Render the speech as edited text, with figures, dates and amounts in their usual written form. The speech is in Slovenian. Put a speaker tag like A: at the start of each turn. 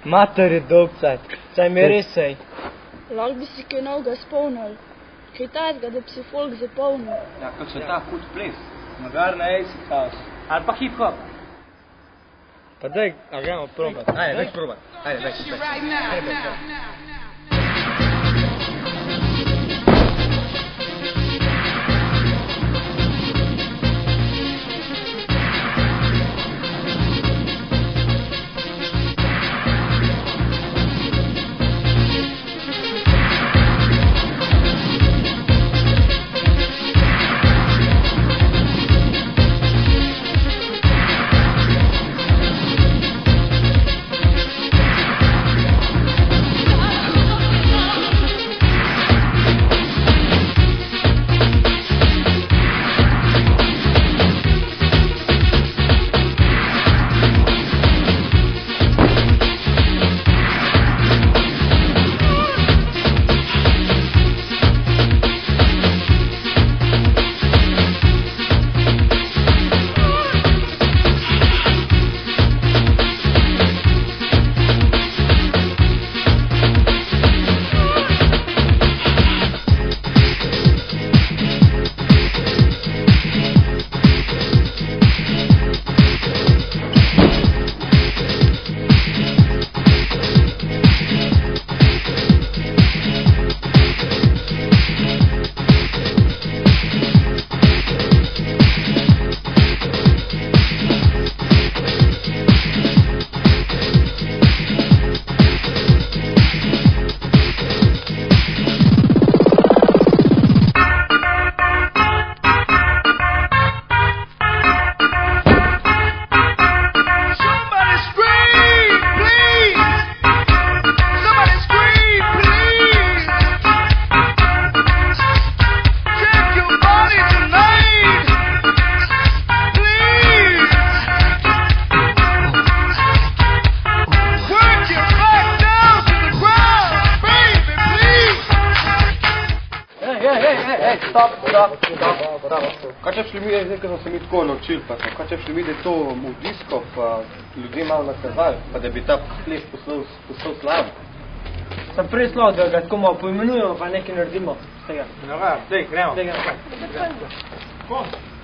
A: Mater je dolgcajt, saj mi res sej.
B: Lahko bi si kaj novega spomnil. Kaj tajtega, da bi si folk zapolnil.
C: Ja, kot se ta hud ples.
A: Magar na Acid House.
C: Ali pa hip-hop.
A: Pa daj, a gremo probat.
C: Ajde, daj probat. Ajde, daj.
A: Stop.
C: Kaj če šli mi, zdaj, ko smo se mi tako naučili, pa kaj če šli mi, da je to v disko, pa ljudi malo nakazali, pa da bi ta ples postal slav?
A: Sem prej slav, da ga tako malo poimenujemo, pa nekaj naredimo z tega.
C: Ja, zdaj, gremo.
A: Zdaj gremo.